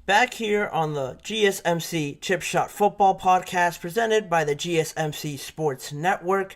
Back here on the GSMC Chip Shot Football Podcast presented by the GSMC Sports Network.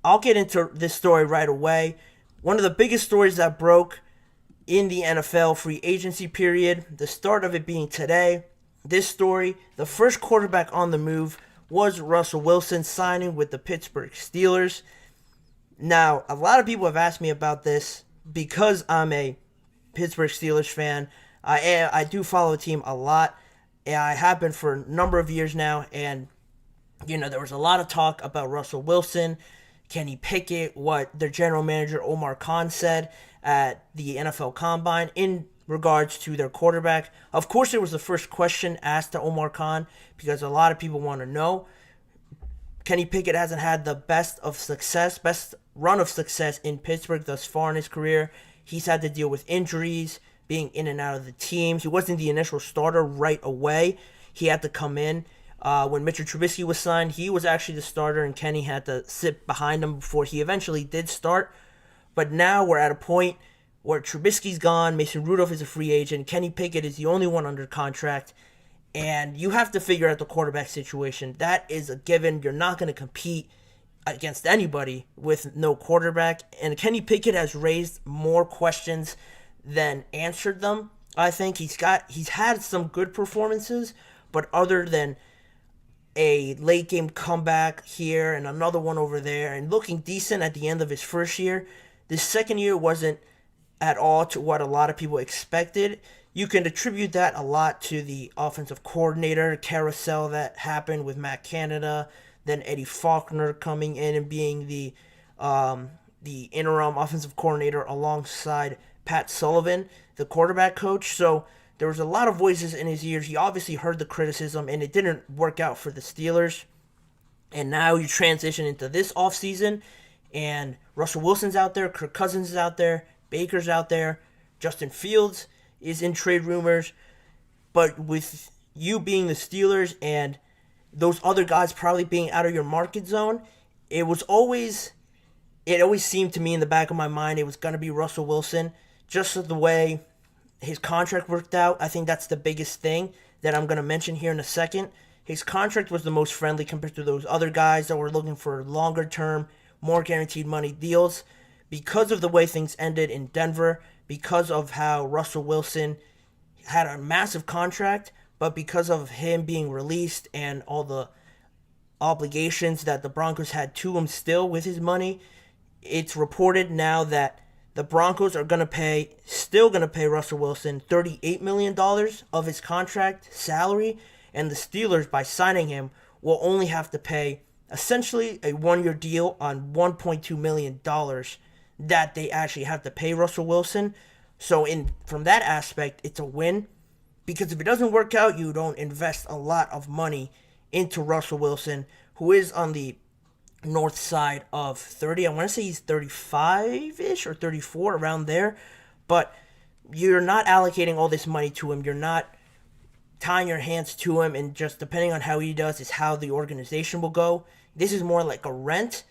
I'll get into this story right away. One of the biggest stories that broke in the NFL free agency period, the start of it being today. This story, the first quarterback on the move was Russell Wilson signing with the Pittsburgh Steelers. Now, a lot of people have asked me about this because I'm a Pittsburgh Steelers fan. I do follow the team a lot. I have been for a number of years now, and there was a lot of talk about Russell Wilson, Kenny Pickett, what their general manager Omar Khan said at the NFL Combine in regards to their quarterback. Of course, it was the first question asked to Omar Khan because a lot of people want to know. Kenny Pickett hasn't had the best run of success in Pittsburgh thus far in his career. He's had to deal with injuries, being in and out of the teams. He wasn't the initial starter right away. He had to come in. When Mitchell Trubisky was signed, he was actually the starter, and Kenny had to sit behind him before he eventually did start. But now we're at a point where Trubisky's gone, Mason Rudolph is a free agent, Kenny Pickett is the only one under contract, and you have to figure out the quarterback situation. That is a given. You're not going to compete against anybody with no quarterback, and Kenny Pickett has raised more questions than answered them. I think he's had some good performances, but other than a late game comeback here and another one over there and looking decent at the end of his first year, this second year wasn't at all to what a lot of people expected. You can attribute that a lot to the offensive coordinator carousel that happened with Matt Canada, then Eddie Faulkner coming in and being the interim offensive coordinator alongside Pat Sullivan, the quarterback coach. So there was a lot of voices in his ears. He obviously heard the criticism, and it didn't work out for the Steelers. And now you transition into this offseason, and Russell Wilson's out there, Kirk Cousins is out there, Baker's out there, Justin Fields is in trade rumors. But with you being the Steelers and those other guys probably being out of your market zone, it always seemed to me in the back of my mind it was going to be Russell Wilson. Just the way his contract worked out, I think that's the biggest thing that I'm going to mention here in a second. His contract was the most friendly compared to those other guys that were looking for longer term, more guaranteed money deals. Because of the way things ended in Denver, because of how Russell Wilson had a massive contract, but because of him being released and all the obligations that the Broncos had to him still with his money, it's reported now that the Broncos are still going to pay Russell Wilson $38 million of his contract salary, and the Steelers, by signing him, will only have to pay essentially a one-year deal on $1.2 million that they actually have to pay Russell Wilson. So from that aspect, it's a win, because if it doesn't work out, you don't invest a lot of money into Russell Wilson, who is on the north side of 30. I want to say he's 35-ish or 34, around there. But you're not allocating all this money to him. You're not tying your hands to him, and just depending on how he does is how the organization will go. This is more like a rent,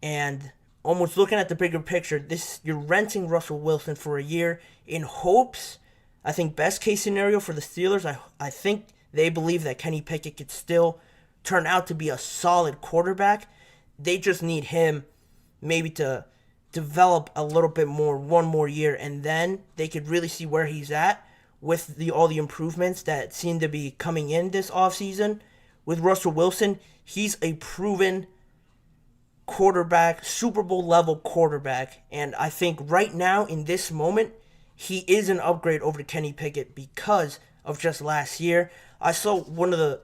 and almost looking at the bigger picture, you're renting Russell Wilson for a year in hopes, I think best case scenario for the Steelers, I think they believe that Kenny Pickett could still turn out to be a solid quarterback. They just need him maybe to develop a little bit more, one more year, and then they could really see where he's at with all the improvements that seem to be coming in this offseason. With Russell Wilson, he's a proven quarterback, Super Bowl level quarterback, and I think right now in this moment, he is an upgrade over to Kenny Pickett because of just last year. I saw one of the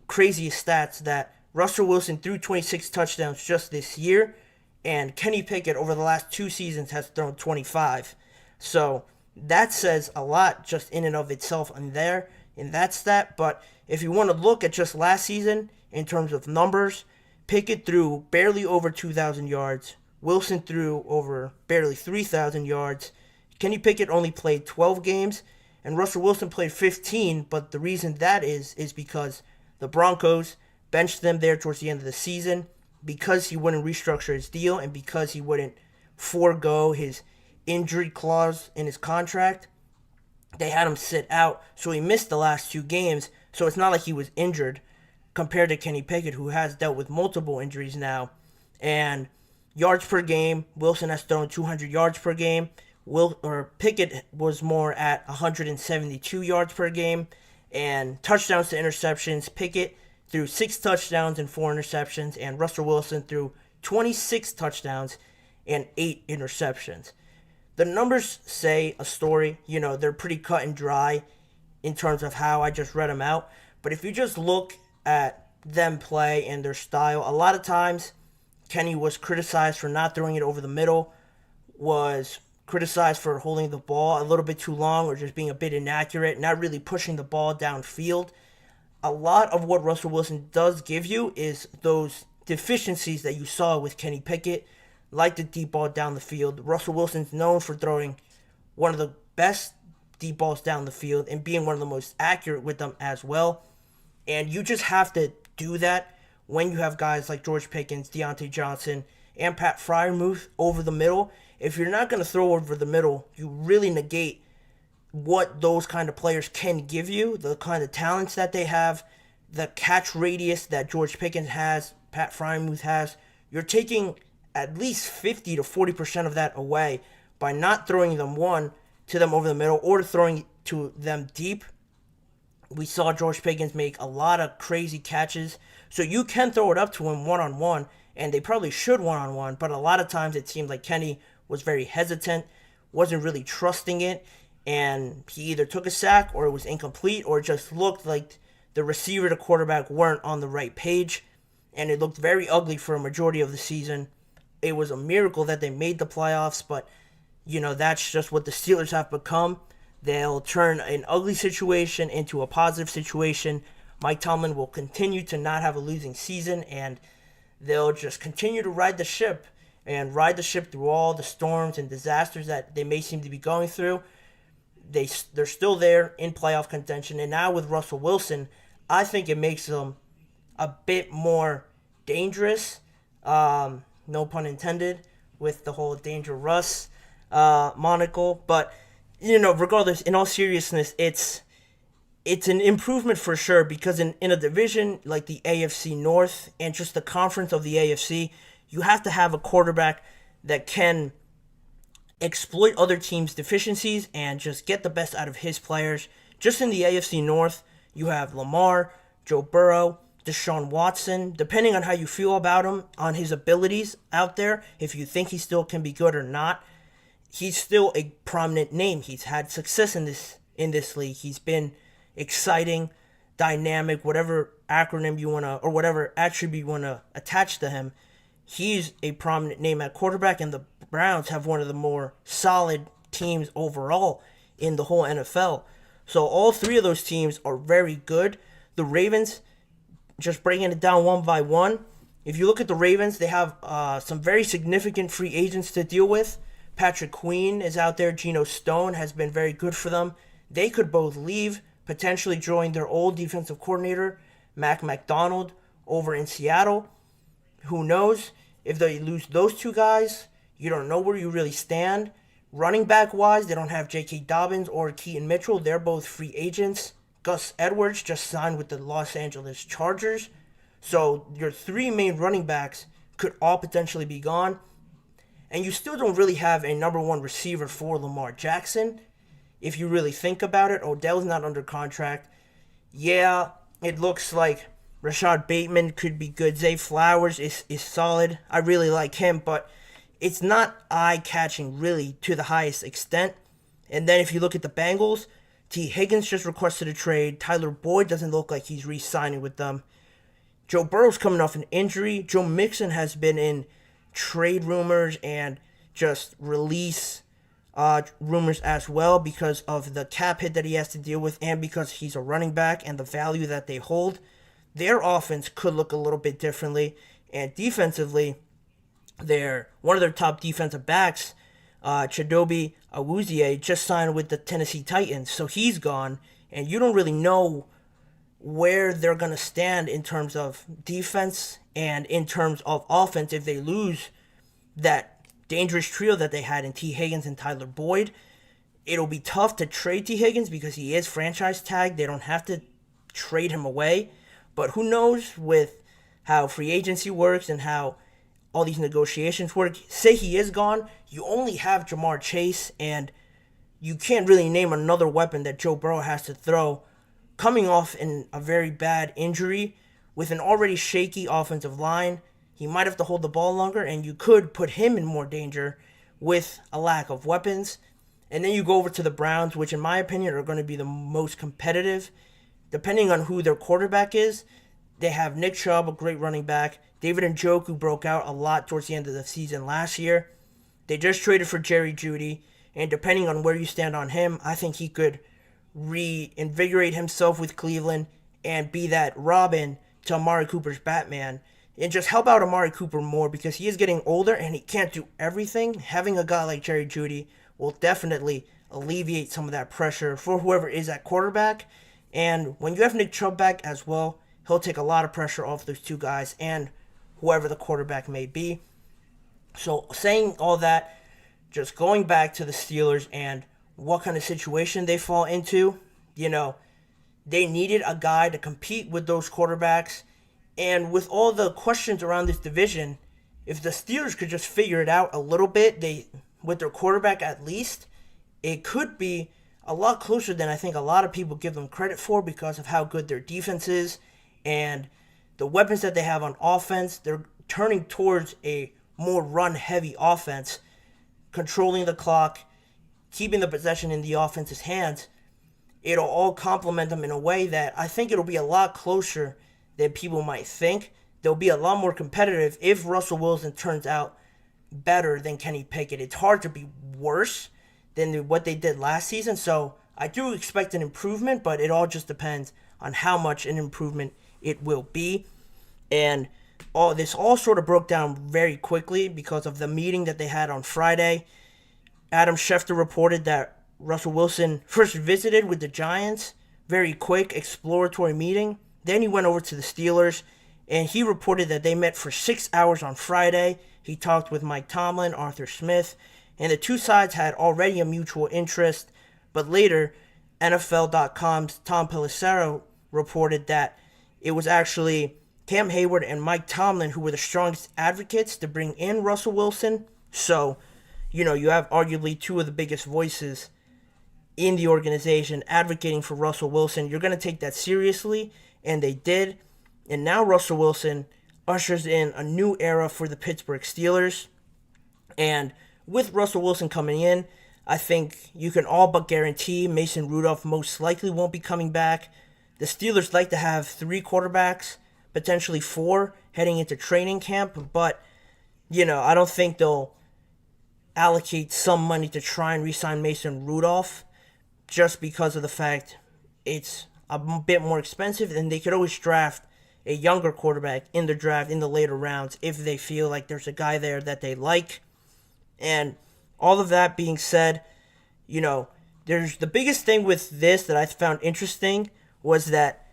craziest stats that Russell Wilson threw 26 touchdowns just this year, and Kenny Pickett over the last 2 seasons has thrown 25. So that says a lot just in and of itself in that stat. But if you want to look at just last season in terms of numbers, Pickett threw barely over 2,000 yards. Wilson threw over barely 3,000 yards. Kenny Pickett only played 12 games, and Russell Wilson played 15, but the reason that is because the Broncos benched them there towards the end of the season because he wouldn't restructure his deal and because he wouldn't forego his injury clause in his contract. they had him sit out, so he missed the last 2 games. So it's not like he was injured compared to Kenny Pickett, who has dealt with multiple injuries now. And yards per game, Wilson has thrown 200 yards per game. Pickett was more at 172 yards per game. And touchdowns to interceptions, Pickett threw 6 touchdowns and 4 interceptions, and Russell Wilson threw 26 touchdowns and 8 interceptions. The numbers say a story. They're pretty cut and dry in terms of how I just read them out. But if you just look at them play and their style, a lot of times Kenny was criticized for not throwing it over the middle, was criticized for holding the ball a little bit too long or just being a bit inaccurate, not really pushing the ball downfield. A lot of what Russell Wilson does give you is those deficiencies that you saw with Kenny Pickett, like the deep ball down the field. Russell Wilson's known for throwing one of the best deep balls down the field and being one of the most accurate with them as well. And you just have to do that when you have guys like George Pickens, Deontay Johnson, and Pat Freiermuth over the middle. If you're not going to throw over the middle, you really negate what those kind of players can give you, the kind of talents that they have, the catch radius that George Pickens has, Pat Freiermuth has. You're taking at least 50 to 40% of that away by not throwing to them over the middle or throwing to them deep. We saw George Pickens make a lot of crazy catches. So you can throw it up to him one-on-one, and they probably should one-on-one, but a lot of times it seemed like Kenny was very hesitant, wasn't really trusting it, and he either took a sack or it was incomplete or it just looked like the receiver to quarterback weren't on the right page, and it looked very ugly for a majority of the season. It was a miracle that they made the playoffs, but, that's just what the Steelers have become. They'll turn an ugly situation into a positive situation. Mike Tomlin will continue to not have a losing season, and they'll just continue to ride the ship through all the storms and disasters that they may seem to be going through. They're still there in playoff contention, and now with Russell Wilson, I think it makes them a bit more dangerous. No pun intended with the whole Danger Russ monocle, but regardless, in all seriousness, it's an improvement for sure, because in a division like the AFC North and just the conference of the AFC, you have to have a quarterback that can exploit other teams' deficiencies and just get the best out of his players. Just in the AFC North, you have Lamar, Joe Burrow, Deshaun Watson. Depending on how you feel about him, on his abilities out there, if you think he still can be good or not, he's still a prominent name. He's had success in this league. He's been exciting, dynamic, whatever acronym you want to, or whatever attribute you want to attach to him. He's a prominent name at quarterback, and the Browns have one of the more solid teams overall in the whole NFL. So all 3 of those teams are very good. The Ravens, just breaking it down one by one, if you look at the Ravens, they have some very significant free agents to deal with. Patrick Queen is out there. Geno Stone has been very good for them. They could both leave, potentially join their old defensive coordinator, Mac McDonald, over in Seattle. Who knows? If they lose those 2 guys, you don't know where you really stand. Running back wise, they don't have J.K. Dobbins or Keaton Mitchell. They're both free agents. Gus Edwards just signed with the Los Angeles Chargers. So your 3 main running backs could all potentially be gone. And you still don't really have a number 1 receiver for Lamar Jackson. If you really think about it, Odell's not under contract. Yeah, it looks like Rashad Bateman could be good. Zay Flowers is solid. I really like him, but it's not eye-catching really to the highest extent. And then if you look at the Bengals, T. Higgins just requested a trade. Tyler Boyd doesn't look like he's re-signing with them. Joe Burrow's coming off an injury. Joe Mixon has been in trade rumors and just release rumors as well because of the cap hit that he has to deal with and because he's a running back and the value that they hold. Their offense could look a little bit differently. And defensively, one of their top defensive backs, Chidobe Awuzie, just signed with the Tennessee Titans. So he's gone, and you don't really know where they're going to stand in terms of defense and in terms of offense if they lose that dangerous trio that they had in T. Higgins and Tyler Boyd. It'll be tough to trade T. Higgins because he is franchise tagged. They don't have to trade him away. But who knows with how free agency works and how all these negotiations work. Say he is gone, you only have Jamar Chase, and you can't really name another weapon that Joe Burrow has to throw coming off in a very bad injury with an already shaky offensive line. He might have to hold the ball longer, and you could put him in more danger with a lack of weapons. And then you go over to the Browns, which in my opinion are going to be the most competitive. Depending on who their quarterback is, they have Nick Chubb, a great running back. David Njoku broke out a lot towards the end of the season last year. They just traded for Jerry Jeudy, and depending on where you stand on him, I think he could reinvigorate himself with Cleveland and be that Robin to Amari Cooper's Batman and just help out Amari Cooper more because he is getting older and he can't do everything. Having a guy like Jerry Jeudy will definitely alleviate some of that pressure for whoever is at quarterback. And when you have Nick Chubb back as well, he'll take a lot of pressure off those two guys and whoever the quarterback may be. So saying all that, just going back to the Steelers and what kind of situation they fall into, they needed a guy to compete with those quarterbacks. And with all the questions around this division, if the Steelers could just figure it out a little bit, with their quarterback at least, it could be a lot closer than I think a lot of people give them credit for because of how good their defense is and the weapons that they have on offense. They're turning towards a more run-heavy offense, controlling the clock, keeping the possession in the offense's hands. It'll all complement them in a way that I think it'll be a lot closer than people might think. They'll be a lot more competitive if Russell Wilson turns out better than Kenny Pickett. It's hard to be worse than what they did last season, so I do expect an improvement, but it all just depends on how much an improvement it will be. And all this all sort of broke down very quickly because of the meeting that they had on Friday. Adam Schefter reported that Russell Wilson first visited with the Giants, very quick exploratory meeting. Then he went over to the Steelers, and he reported that they met for 6 hours on Friday. He talked with Mike Tomlin, Arthur Smith, and the two sides had already a mutual interest. But later, NFL.com's Tom Pelissero reported that it was actually Cam Hayward and Mike Tomlin who were the strongest advocates to bring in Russell Wilson. So, you have arguably two of the biggest voices in the organization advocating for Russell Wilson. You're going to take that seriously, and they did. And now Russell Wilson ushers in a new era for the Pittsburgh Steelers. And with Russell Wilson coming in, I think you can all but guarantee Mason Rudolph most likely won't be coming back. The Steelers like to have 3 quarterbacks, potentially 4, heading into training camp. But, I don't think they'll allocate some money to try and re-sign Mason Rudolph just because of the fact it's a bit more expensive, and they could always draft a younger quarterback in the draft in the later rounds if they feel like there's a guy there that they like. And all of that being said, there's the biggest thing with this that I found interesting was that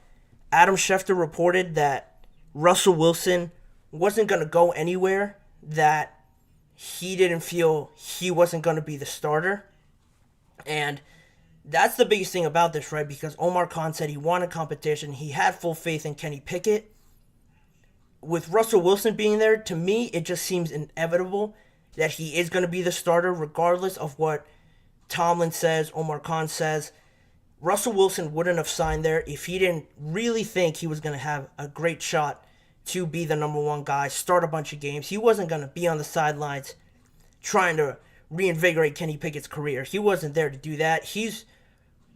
Adam Schefter reported that Russell Wilson wasn't going to go anywhere, that he didn't feel he wasn't going to be the starter. And that's the biggest thing about this, right? Because Omar Khan said he wanted competition. He had full faith in Kenny Pickett. With Russell Wilson being there, to me, it just seems inevitable that he is going to be the starter regardless of what Tomlin says, Omar Khan says. Russell Wilson wouldn't have signed there if he didn't really think he was going to have a great shot to be the number one guy, start a bunch of games. He wasn't going to be on the sidelines trying to reinvigorate Kenny Pickett's career. He wasn't there to do that. He's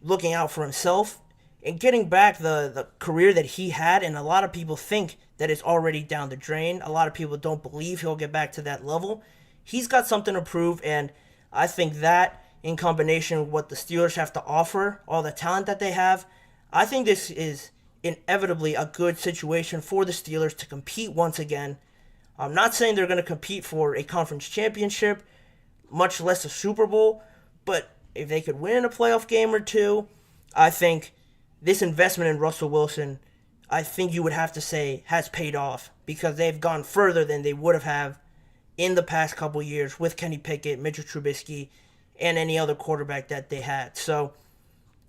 looking out for himself and getting back the career that he had, and a lot of people think that it's already down the drain. A lot of people don't believe he'll get back to that level. He's got something to prove, and I think that in combination with what the Steelers have to offer, all the talent that they have, I think this is inevitably a good situation for the Steelers to compete once again. I'm not saying they're going to compete for a conference championship, much less a Super Bowl, but if they could win a playoff game or two, I think this investment in Russell Wilson, I think you would have to say has paid off because they've gone further than they would have in the past couple years with Kenny Pickett, Mitchell Trubisky, and any other quarterback that they had. So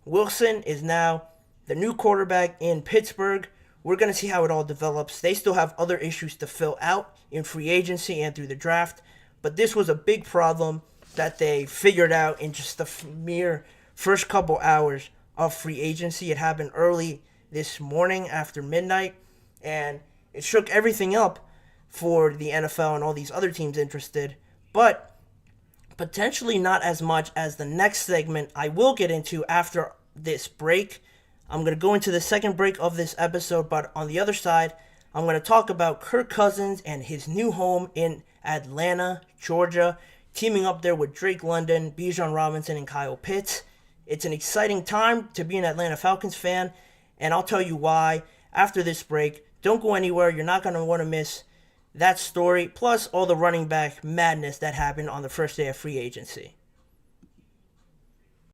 Wilson is now the new quarterback in Pittsburgh. We're going to see how it all develops. They still have other issues to fill out in free agency and through the draft, but this was a big problem that they figured out in just the mere first couple hours of free agency. It happened early this morning after midnight, and it shook everything up for the NFL and all these other teams interested, but potentially not as much as the next segment I will get into after this break. I'm going to go into the second break of this episode, but on the other side, I'm going to talk about Kirk Cousins and his new home in Atlanta, Georgia, teaming up there with Drake London, Bijan Robinson, and Kyle Pitts. It's an exciting time to be an Atlanta Falcons fan, and I'll tell you why after this break. Don't go anywhere. You're not going to want to miss that story, plus all the running back madness that happened on the first day of free agency.